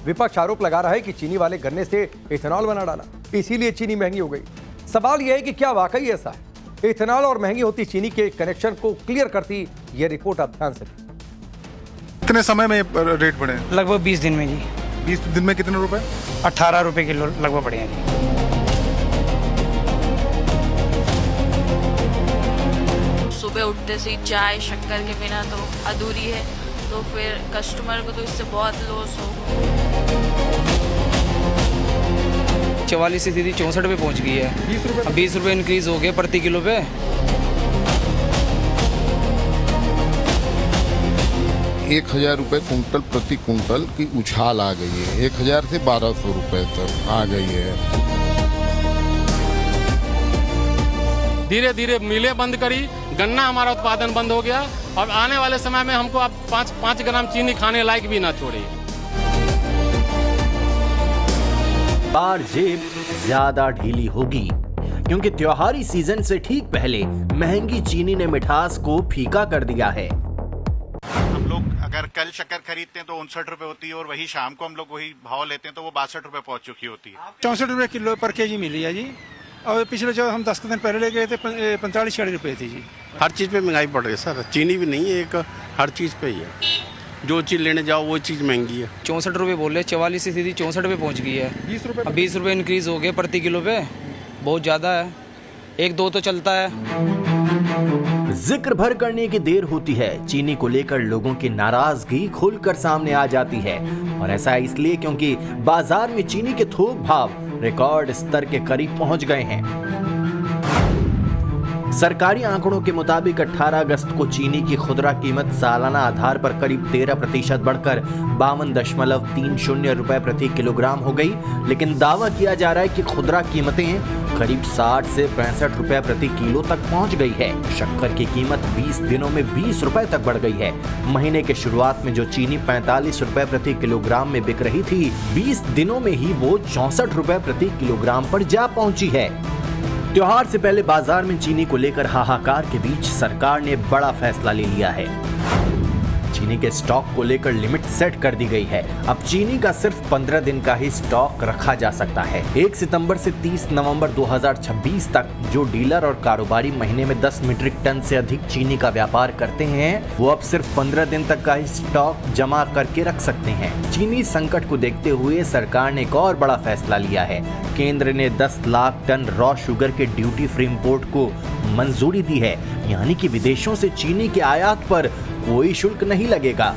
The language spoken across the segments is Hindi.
विपक्ष आरोप लगा रहा है कि चीनी वाले गन्ने से इथेनॉल बना डाला, इसीलिए चीनी महंगी हो गई। सवाल यह है कि क्या वाकई ऐसा है? इथेनॉल और महंगी होती चीनी के कनेक्शन को क्लियर करती यह रिपोर्ट आप ध्यान से। कितने समय में रेट बढ़े? लगभग 20 दिन में जी। 20 दिन में कितने रुपए? 18 रुपए किलो लगभग बढ़े हैं जी। सुबह उठते से ही चाय शक्कर के बिना तो अधूरी है, तो फिर कस्टमर को तो इससे बहुत लॉस हो। 44 से सीधी 64 पे पहुंच गई है। 20 रुपये इंक्रीज हो गए प्रति किलो पे। 1000 रुपये कुंटल प्रति कुंटल की उछाल आ गई है। 1000 से 1200 रुपये तक आ गई है। धीरे धीरे मिलें बंद करी, गन्ना हमारा उत्पादन बंद हो गया और आने वाले समय में हमको अब 5 ग्राम चीनी खाने लायक भी ना छोड़े। बार जेब ज्यादा ढीली होगी क्योंकि त्योहारी सीजन से ठीक पहले महंगी चीनी ने मिठास को फीका कर दिया है। हम लोग अगर कल शक्कर खरीदते हैं तो 59 रुपए होती है और वही शाम को हम लोग वही भाव लेते हैं तो वो 62 रुपए पहुंच चुकी होती है। 64 रुपए किलो पर केजी मिली है जी, और पिछले जो हम 10 दिन पहले ले गए थे 45-46 रुपए थी जी। हर चीज़ पे महंगाई बढ़ रही है सर, चीनी भी नहीं है, एक हर चीज़ पे ही है। जो चीज़ लेने जाओ वो चीज़ महंगी है। 64 रुपये बोल रहे, 44 से सीधी 64 पे पहुंच गई है। 20 रुपये इंक्रीज हो गए प्रति किलो पे, बहुत ज़्यादा है। 1-2 तो चलता है। जिक्र भर करने की देर होती है, चीनी को लेकर लोगों की नाराजगी खुलकर सामने आ जाती है। और ऐसा इसलिए क्योंकि बाजार में चीनी के थोक भाव रिकॉर्ड स्तर के करीब पहुंच गए हैं। सरकारी आंकड़ों के मुताबिक 18 अगस्त को चीनी की खुदरा कीमत सालाना आधार पर करीब 13% बढ़कर 52.30 रुपए प्रति किलोग्राम हो गई। लेकिन दावा किया जा रहा है कि खुदरा कीमतें करीब 60 से 65 रुपए प्रति किलो तक पहुंच गई है। शक्कर की कीमत 20 दिनों में 20 रुपए तक बढ़ गई है। महीने के शुरुआत में जो चीनी 45 रुपए प्रति किलोग्राम में बिक रही थी, 20 दिनों में ही वो 64 रुपए प्रति किलोग्राम पर जा पहुंची है। त्योहार से पहले बाजार में चीनी को लेकर हाहाकार के बीच सरकार ने बड़ा फैसला ले लिया है। चीनी के स्टॉक को लेकर लिमिट सेट कर दी गई है। अब चीनी का सिर्फ 15 दिन का ही स्टॉक रखा जा सकता है। 1 सितंबर से 30 नवंबर 2026 तक जो डीलर और कारोबारी महीने में 10 मीट्रिक टन से अधिक चीनी का व्यापार करते हैं, वो अब सिर्फ 15 दिन तक का ही स्टॉक जमा करके रख सकते हैं। चीनी संकट को देखते हुए सरकार ने एक और बड़ा फैसला लिया है। केंद्र ने 10 लाख टन रॉ शुगर के ड्यूटी फ्री इंपोर्ट को मंजूरी दी है, यानी कि विदेशों से चीनी के आयात पर कोई शुल्क नहीं लगेगा।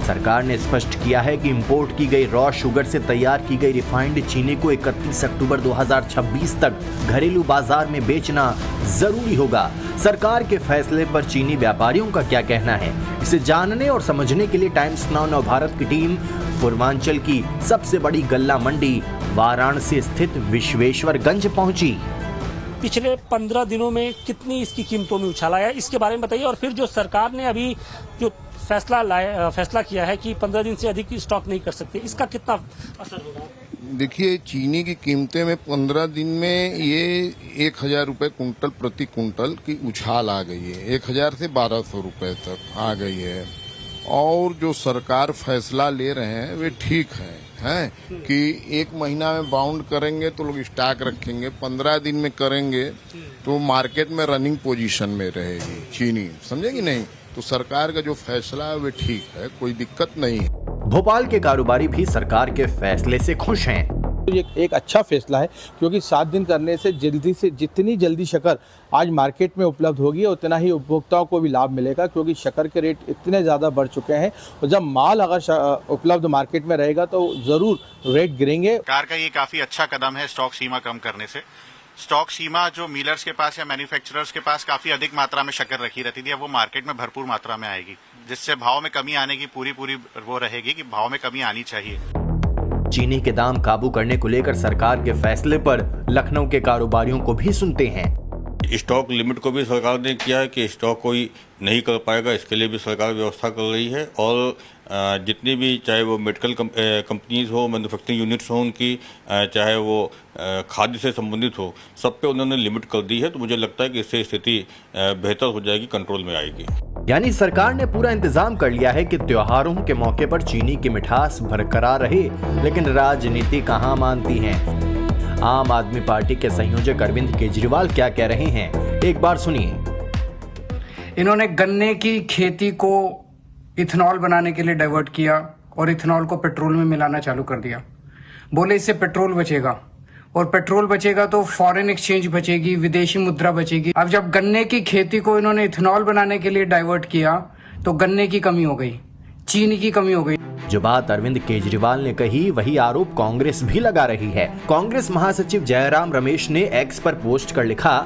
सरकार ने स्पष्ट किया है कि इंपोर्ट की गई रॉ शुगर से तैयार की गई रिफाइंड चीनी को 31 अक्टूबर 2026 तक घरेलू बाजार में बेचना जरूरी होगा। सरकार के फैसले पर चीनी व्यापारियों का क्या कहना है, इसे जानने और समझने के लिए टाइम्स नाउ नवभारत की टीम पूर्वांचल की सबसे बड़ी गल्ला मंडी वाराणसी स्थित विश्वेश्वरगंज पहुंची। पिछले 15 दिनों में कितनी इसकी कीमतों में उछाल आया, इसके बारे में बताइए। और फिर जो सरकार ने अभी जो फैसला किया है कि 15 दिन से अधिक स्टॉक नहीं कर सकते, इसका कितना असर होगा? देखिए, चीनी की कीमतें में 15 दिन में ये 1000 रुपये कुंटल प्रति कुंटल की उछाल आ गई है। 1000 से 1200 रुपये तक आ गई है। और जो सरकार फैसला ले रहे हैं वे ठीक है कि 1 महीना में बाउंड करेंगे तो लोग स्टॉक रखेंगे, 15 दिन में करेंगे तो मार्केट में रनिंग पोजीशन में रहेगी चीनी, समझेगी नहीं। तो सरकार का जो फैसला है वे ठीक है, कोई दिक्कत नहीं है। भोपाल के कारोबारी भी सरकार के फैसले से खुश हैं। ये एक अच्छा फैसला है क्योंकि 7 दिन करने से जितनी जल्दी शक्कर आज मार्केट में उपलब्ध होगी उतना ही उपभोक्ताओं को भी लाभ मिलेगा, क्योंकि शक्कर के रेट इतने ज़्यादा बढ़ चुके हैं और जब माल अगर उपलब्ध मार्केट में रहेगा तो ज़रूर रेट गिरेंगे। सरकार का ये काफी अच्छा कदम है स्टॉक सीमा कम करने से। स्टॉक सीमा जो मिलर्स के पास या मैन्युफैक्चरर्स के पास काफी अधिक मात्रा में शक्कर रखी रहती थी, अब वो मार्केट में भरपूर मात्रा में आएगी, जिससे भाव में कमी आने की पूरी वो रहेगी कि भाव में कमी आनी चाहिए। चीनी के दाम काबू करने को लेकर सरकार के फैसले पर लखनऊ के कारोबारियों को भी सुनते हैं। स्टॉक लिमिट को भी सरकार ने किया है कि स्टॉक कोई नहीं कर पाएगा, इसके लिए भी सरकार व्यवस्था कर रही है। और जितनी भी, चाहे वो मेडिकल कंपनीज हो, मैन्युफैक्चरिंग यूनिट्स हो उनकी, चाहे वो खाद्य से संबंधित हो, सब पे उन्होंने लिमिट कर दी है। तो मुझे लगता है कि इससे स्थिति बेहतर हो जाएगी, कंट्रोल में आएगी। यानी सरकार ने पूरा इंतजाम कर लिया है कि त्योहारों के मौके पर चीनी की मिठास बरकरार रहे, लेकिन राजनीति कहाँ मानती है। आम आदमी पार्टी के संयोजक अरविंद केजरीवाल क्या कह रहे हैं, एक बार सुनिए। इन्होंने गन्ने की खेती को इथेनॉल बनाने के लिए डाइवर्ट किया और इथेनॉल को पेट्रोल में मिलाना चालू कर दिया। बोले इससे पेट्रोल बचेगा, और पेट्रोल बचेगा तो फॉरेन एक्सचेंज बचेगी, विदेशी मुद्रा बचेगी। अब जब गन्ने की खेती को इन्होंने इथेनॉल बनाने के लिए डाइवर्ट किया तो गन्ने की कमी हो गई, चीनी की कमी हो गई। जो बात अरविंद केजरीवाल ने कही, वही आरोप कांग्रेस भी लगा रही है। कांग्रेस महासचिव जयराम रमेश ने एक्स पर पोस्ट कर लिखा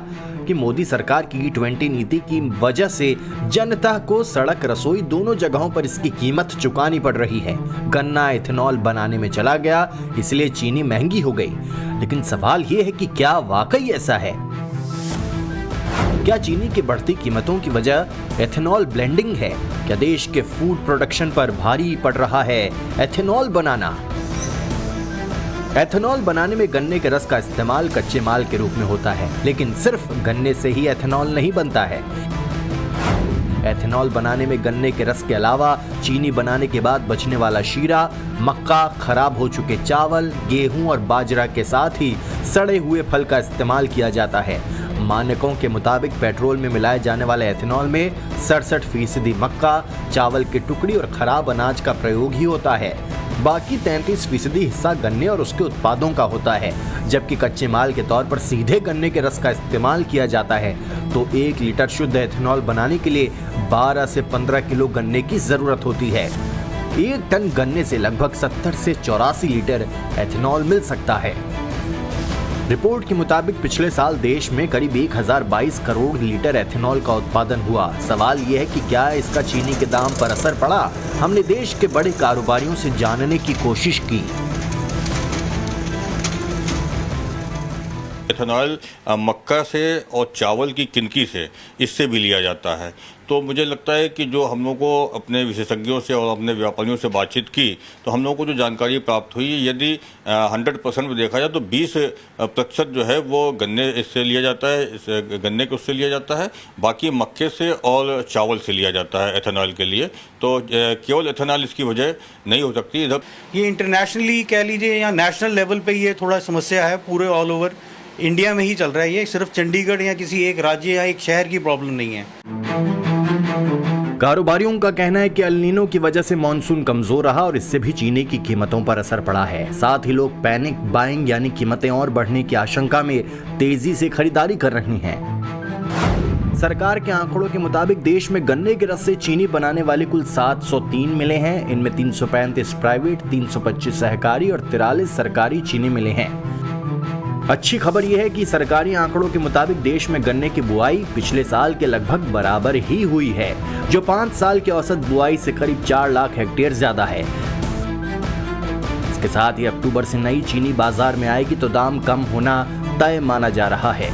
कि मोदी सरकार की E20 नीति की वजह से जनता को सड़क, रसोई दोनों जगहों पर इसकी कीमत चुकानी पड़ रही है। गन्ना इथेनॉल बनाने में चला गया, इसलिए चीनी महंगी हो गई। लेकिन सवाल ये है कि क्या वाकई ऐसा है? क्या चीनी की बढ़ती कीमतों की वजह एथेनॉल ब्लेंडिंग है? क्या देश के फूड प्रोडक्शन पर भारी पड़ रहा है एथेनॉल बनाना? एथेनॉल बनाने में गन्ने के रस का इस्तेमाल कच्चे माल के रूप में होता है, लेकिन सिर्फ गन्ने से ही एथेनॉल नहीं बनता है। एथेनॉल बनाने में गन्ने के रस के अलावा चीनी बनाने के बाद बचने वाला शीरा, मक्का, खराब हो चुके चावल, गेहूं और बाजरा के साथ ही सड़े हुए फल का इस्तेमाल किया जाता है। मानकों के मुताबिक पेट्रोल में मिलाए जाने वाले एथेनॉल में 67% मक्का, चावल की टुकड़ी और खराब अनाज का प्रयोग ही होता है। बाकी 33% हिस्सा गन्ने और उसके उत्पादों का होता है। जबकि कच्चे माल के तौर पर सीधे गन्ने के रस का इस्तेमाल किया जाता है, तो 1 लीटर शुद्ध एथेनॉल बनाने के लिए 12 से 15 किलो गन्ने की जरूरत होती है। 1 टन गन्ने से लगभग 70 से 84 लीटर एथेनॉल मिल सकता है। रिपोर्ट के मुताबिक पिछले साल देश में करीब 1022 करोड़ लीटर एथेनॉल का उत्पादन हुआ। सवाल ये है कि क्या इसका चीनी के दाम पर असर पड़ा? हमने देश के बड़े कारोबारियों से जानने की कोशिश की। एथेनॉल मक्का से और चावल की किनकी से, इससे भी लिया जाता है। तो मुझे लगता है कि जो हम लोगों को अपने विशेषज्ञों से और अपने व्यापारियों से बातचीत की, तो हम लोगों को जो जानकारी प्राप्त हुई, यदि 100% में देखा जाए तो 20% जो है वो गन्ने इससे लिया जाता है, गन्ने के उससे लिया जाता है, बाकी मक्के से और चावल से लिया जाता है एथेनॉल के लिए। तो केवल एथेनॉल इसकी वजह नहीं हो सकती। इधर ये इंटरनेशनली कह लीजिए या नेशनल लेवल पे ये थोड़ा समस्या है, पूरे ऑल ओवर इंडिया में ही चल रहा है। ये सिर्फ चंडीगढ़ या किसी एक राज्य या एक शहर की प्रॉब्लम नहीं है। कारोबारियों का कहना है कि एल नीनो की वजह से मानसून कमजोर रहा और इससे भी चीनी की कीमतों पर असर पड़ा है। साथ ही लोग पैनिक बाइंग यानी कीमतें और बढ़ने की आशंका में तेजी से खरीदारी कर रहे हैं। सरकार के आंकड़ों के मुताबिक देश में गन्ने के रस से चीनी बनाने वाले कुल 703 मिले हैं। इनमें 335 प्राइवेट, 325 सहकारी और 43 सरकारी चीनी मिले हैं। अच्छी खबर यह है कि सरकारी आंकड़ों के मुताबिक देश में गन्ने की बुआई पिछले साल के लगभग बराबर ही हुई है, जो 5 साल के औसत बुआई से करीब 4 लाख हेक्टेयर ज्यादा है। इसके साथ ही अक्टूबर से नई चीनी बाजार में आएगी तो दाम कम होना तय माना जा रहा है।